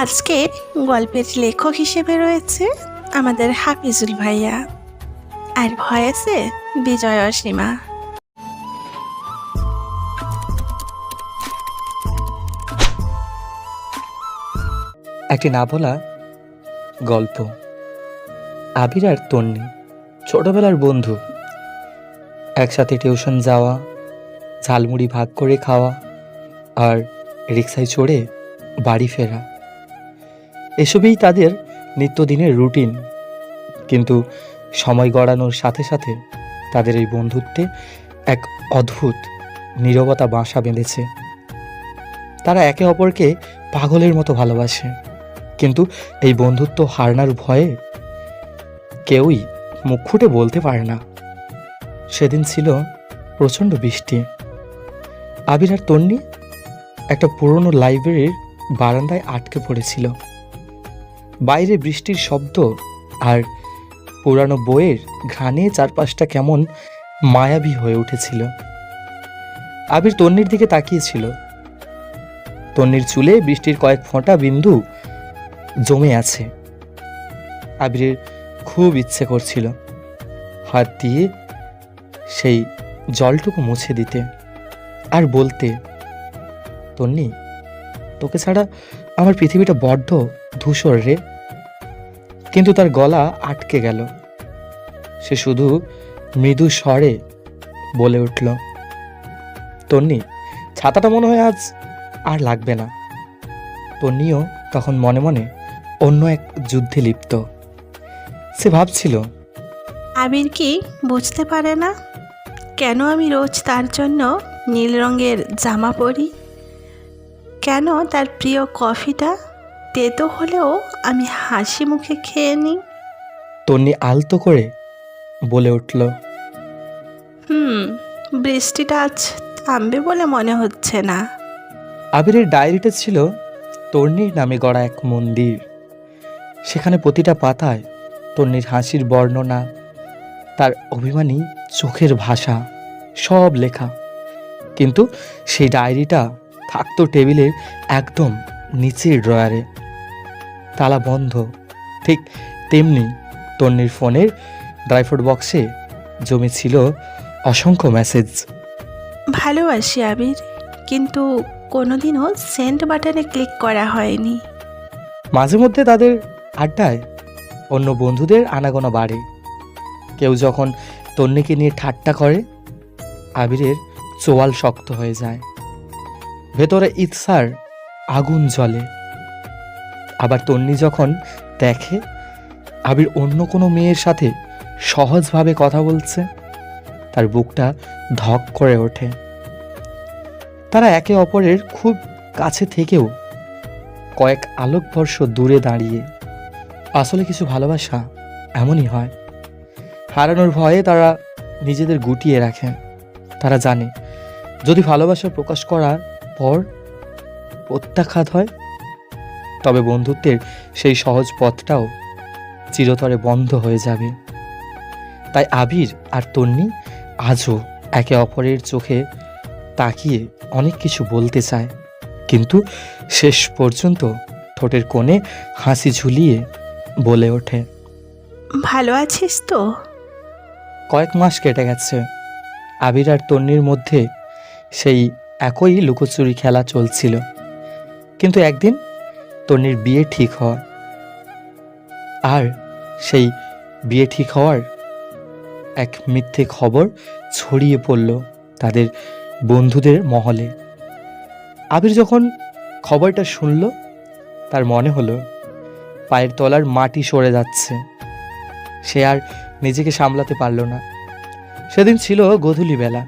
আজকের গল্পের লেখক হিসেবে রয়েছে আমাদের হাফিজুল ভাইয়া, আর ভয়েসে বিজয় অসীমা। একটি না বলা গল্প। আবির আর তন্নি ছোটবেলার বন্ধু। একসাথে টিউশন যাওয়া, ঝালমুড়ি ভাগ করে খাওয়া, আর রিক্সায় চড়ে বাড়ি ফেরা, এসবই তাদের নিত্যদিনের রুটিন। কিন্তু সময় গড়ানোর সাথে সাথে তাদের এই বন্ধুত্বে এক অদ্ভুত নীরবতা বাসা বেঁধেছে। তারা একে অপরকে পাগলের মতো ভালোবাসে, কিন্তু এই বন্ধুত্ব হারানোর ভয়ে কেউই মুখ ফুটে বলতে পারে না। সেদিন ছিল প্রচণ্ড বৃষ্টি। আবির আর তন্নি একটা পুরনো লাইব্রেরির বারান্দায় আটকে পড়েছিল। বাইরে বৃষ্টির শব্দ আর পুরানো বইয়ের ঘ্রাণে চারপাশটা কেমন মায়াবী হয়ে উঠেছিল। আবির তন্নির দিকে তাকিয়েছিল। তন্নির চুলে বৃষ্টির কয়েক ফোঁটা বিন্দু জমে আছে। আবিরের খুব ইচ্ছে করছিল হাত দিয়ে সেই জলটুকু মুছে দিতে আর বলতে, তন্নি, তোকে ছাড়া আমার পৃথিবীটা বড্ড ধূসর রে। কিন্তু তার গলা আটকে গেল। সে শুধু মৃদু স্বরে বলে উঠল, তন্নি, ছাতাটা মনে হয় আজ আর লাগবে না। তন্নিও তখন মনে মনে অন্য এক যুদ্ধে লিপ্ত। সে ভাবছিল, আবির কি বুঝতে পারে না কেন আমি রোজ তার জন্য নীল রঙের জামা পরি? কেন তার প্রিয় কফিটা তেতো হলেও আমি হাসি মুখে খেয়ে নিই? তন্নি আলতো করে বলে উঠল, বৃষ্টিটা আজ থামবে বলে মনে হচ্ছে না। আবিরের ডায়েরিটা ছিল তন্নির নামে গড়া এক মন্দির। সেখানে প্রতিটা পাতায় তন্নির হাসির বর্ণনা, তার অভিমানী চোখের ভাষা, সব লেখা। কিন্তু সেই ডায়েরিটা থাকতো টেবিলের একদম নিচের ড্রয়ারে, তালা বন্ধ। ঠিক তেমনি তন্নির ফোনের ড্রাইফ্রুট বক্সে জমেছিল অসংখ্য মেসেজ। ভালোবাসি আবির, কিন্তু কোনোদিনও সেন্ড বাটনে ক্লিক করা হয়নি। মাঝে মধ্যে তাদের আড্ডায় অন্য বন্ধুদের আনাগোনা বাড়ে। কেউ যখন তন্নিকে নিয়ে ঠাট্টা করে, আবিরের চোয়াল শক্ত হয়ে যায়, ভেতরে ইৎসার আগুন জ্বলে। আবার তন্নি যখন দেখে আবির অন্য কোনো মেয়ের সাথে সহজভাবে কথা বলছে, তার বুকটা ধক করে ওঠে। তারা একে অপরের খুব কাছে থেকেও কয়েক আলোকবর্ষ দূরে দাঁড়িয়ে। আসলে কিছু ভালোবাসা এমনই হয়। হারানোর ভয়ে তারা নিজেদের গুটিয়ে রাখে। তারা জানে, যদি ভালোবাসা প্রকাশ করার পর প্রত্যাঘাত হয়, তবে বন্ধুত্বের সেই সহজ পথটাও চিরতরে বন্ধ হয়ে যাবে। তাই আবির আর তন্নি আজও একে অপরের চোখে তাকিয়ে অনেক কিছু বলতে চায়, কিন্তু শেষ পর্যন্ত ঠোঁটের কোণে হাসি ঝুলিয়ে বলে ওঠে, ভালো আছিস তো? কয়েক মাস কেটে গেছে। আবির আর তন্নির মধ্যে সেই একই লুকোচুরি খেলা চলছিল। কিন্তু একদিন তন্নির বিয়ে ঠিক হয়, আর সেই বিয়ে ঠিক হওয়ার এক মিথ্যে খবর ছড়িয়ে পড়ল তাদের বন্ধুদের মহলে। আবির যখন খবরটা শুনল, তার মনে হলো পায়ের তলার মাটি সরে যাচ্ছে। সে আর নিজেকে সামলাতে পারল না। সেদিন ছিল গোধূলি বেলা।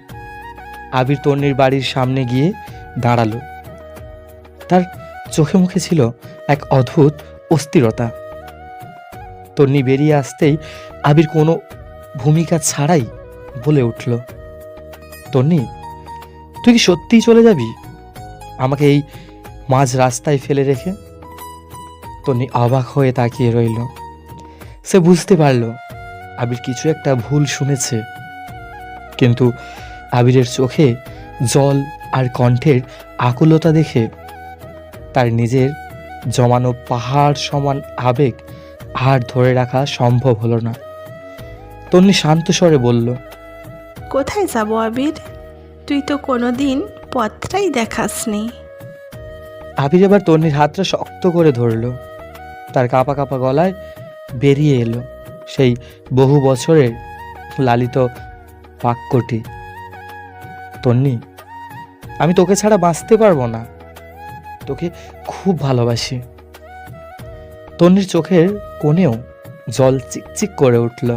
আবির তন্নির বাড়ির সামনে গিয়ে দাঁড়ালো। তার চোখে মুখে ছিল এক অদ্ভুত অস্থিরতা। তন্নি বেরিয়ে আসতেই আবির কোনো ভূমিকা ছাড়াই বলে উঠল, তন্নি, তুই কি সত্যিই চলে যাবি আমাকে এই মাঝ রাস্তায় ফেলে রেখে? তন্নি অবাক হয়ে তাকিয়ে রইল। সে বুঝতে পারল আবির কিছু একটা ভুল শুনেছে, কিন্তু আবিরের চোখে জল আর কণ্ঠের আকুলতা দেখে তার নিজের জমানো পাহাড় সমান আবেগ আর ধরে রাখা সম্ভব হলো না। তন্নি শান্ত স্বরে বলল, কোথায় যাব আবির? তুই তো কোনো দিন পথটাই দেখাসনি। আবির এবার তন্নির হাতটা শক্ত করে ধরল। তার কাঁপা কাঁপা গলায় বেরিয়ে এলো সেই বহু বছরের লালিত বাক্যটি, তন্নি, আমি তোকে ছাড়া বাঁচতে পারবো না, তোকে খুব ভালোবাসি। তন্নির চোখের কোণেও জল চিকচিক করে উঠল।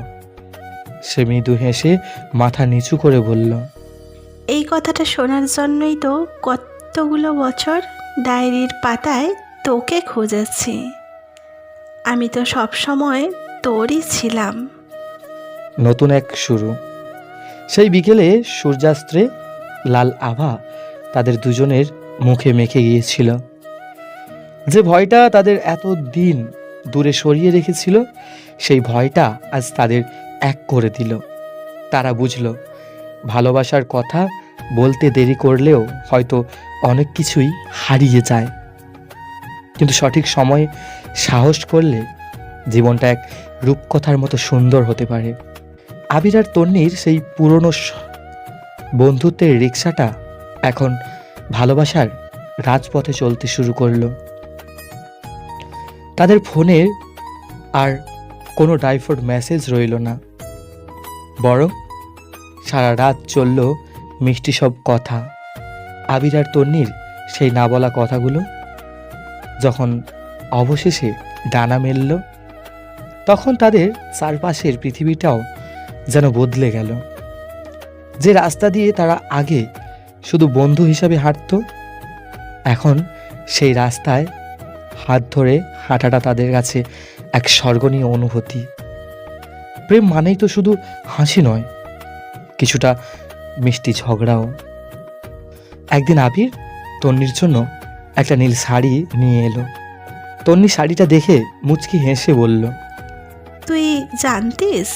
সে মৃদু হেসে মাথা নিচু করে বলল, এই কথাটা শোনার জন্যই তো কতগুলো বছর ডায়েরির পাতায় তোকে খুঁজেছি। আমি তো সব সময় তোরই ছিলাম। নতুন এক শুরু। সেই বিকেলে সূর্যাস্তে লাল আভা তাদের দুজনের মুখে মেখে গিয়েছিল। যে ভয়টা তাদের এত দিন দূরে সরিয়ে রেখেছিল, সেই ভয়টা আজ তাদের এক করে দিল। তারা বুঝল, ভালোবাসার কথা বলতে দেরি করলেও হয়তো অনেক কিছুই হারিয়ে যায়, কিন্তু সঠিক সময়ে সাহস করলে জীবনটা এক রূপকথার মতো সুন্দর হতে পারে। আবির আর তন্নির সেই পুরনো বন্ধুত্বের রিক্সাটা এখন ভালোবাসার রাজপথে চলতে শুরু করলো। তাদের ফোনের আর কোনো ডাইভার্ট মেসেজ রইল না, বরং সারা রাত চলল মিষ্টি সব কথা। আবির আর তন্নির সেই না বলা কথাগুলো যখন অবশেষে ডানা মেলল, তখন তাদের চারপাশের পৃথিবীটাও যেন বদলে গেল। যে রাস্তা দিয়ে তারা আগে শুধু বন্ধু হিসাবে হাঁটত, এখন সেই রাস্তায় হাত ধরে হাঁটাটা তাদের কাছে এক স্বর্গনীয় অনুভূতি। প্রেম মানেই তো শুধু হাসি নয়, কিছুটা মিষ্টি ঝগড়াও। একদিন আবির তন্নির জন্য একটা নীল শাড়ি নিয়ে এলো। তন্নি শাড়িটা দেখে মুচকি হেসে বলল, তুই জানতিস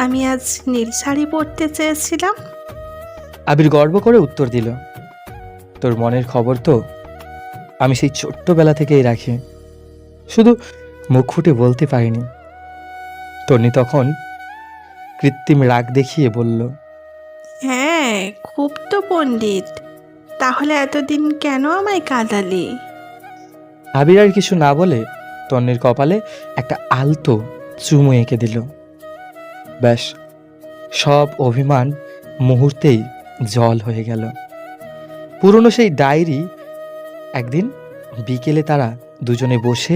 আমি আজ নীল শাড়ি পরতে চেয়েছিলাম? আবির গর্ব করে উত্তর দিল, তোর মনের খবর তো আমি সেই ছোট্টবেলা থেকেই রাখি, শুধু মুখ ফুটে বলতে পারিনি। তন্নি তখন কৃত্রিম রাগ দেখিয়ে বলল, হ্যাঁ, খুব তো পণ্ডিত। তাহলে এতদিন কেন আমায় কাঁদালি? আবির আর কিছু না বলে তন্নির কপালে একটা আলতো চুমু এঁকে দিল। ব্যাস, সব অভিমান মুহূর্তেই জল হয়ে গেল। পুরনো সেই ডায়েরি। একদিন বিকেলে তারা দুজনে বসে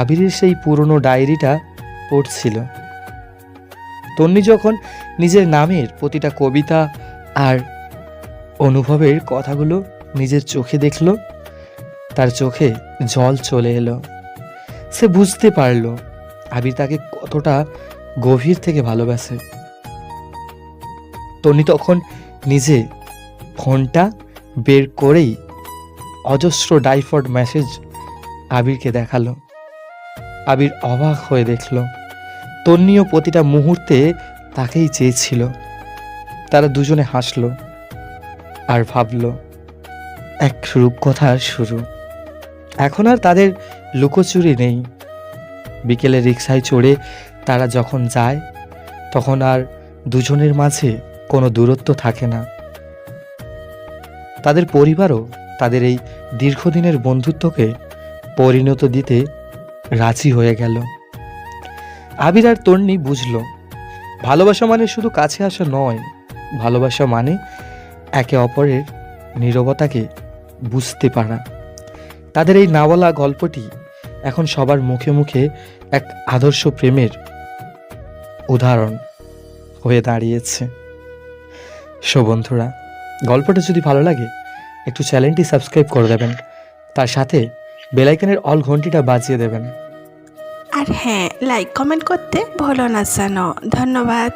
আবিরের সেই পুরনো ডায়েরিটা পড়ছিল। তন্নি যখন নিজের নামের প্রতিটা কবিতা আর অনুভবের কথাগুলো নিজের চোখে দেখল, তার চোখে জল চলে এলো। সে বুঝতে পারল আবির তাকে কতটা গভীর থেকে ভালোবাসে। তন্নি তখন নিজে ফোনটা বের করেই অজস্র ডাইভার্ট মেসেজ আবিরকে দেখালো। আবির অবাক হয়ে দেখল তন্নিও প্রতিটা মুহূর্তে তাকেই চেয়েছিল। তারা দুজনে হাসল আর ভাবল, এক রূপকথার শুরু। এখন আর তাদের লুকোচুরি নেই। বিকেলে রিকশায় চড়ে তারা যখন যায়, তখন আর দুজনের মাঝে কোনো দূরত্ব থাকে না। তাদের পরিবারও তাদের এই দীর্ঘদিনের বন্ধুত্বকে পরিণত দিতে রাজি হয়ে গেল। আবির আর তন্নি বুঝল, ভালোবাসা মানে শুধু কাছে আসা নয়, ভালোবাসা মানে একে অপরের নীরবতাকে বুঝতে পারা। তাদের এই না বলা গল্পটি এখন সবার মুখে মুখে এক আদর্শ প্রেমের উদাহরণ হয়ে দাঁড়িয়েছে। সো বন্ধুরা, গল্পটা যদি ভালো লাগে একটু চ্যানেলটি সাবস্ক্রাইব করে দেবেন, তার সাথে বেল আইকনের অল ঘন্টিটা বাজিয়ে দেবেন। আর হ্যাঁ, লাইক কমেন্ট করতে ভুলো না যেন। ধন্যবাদ।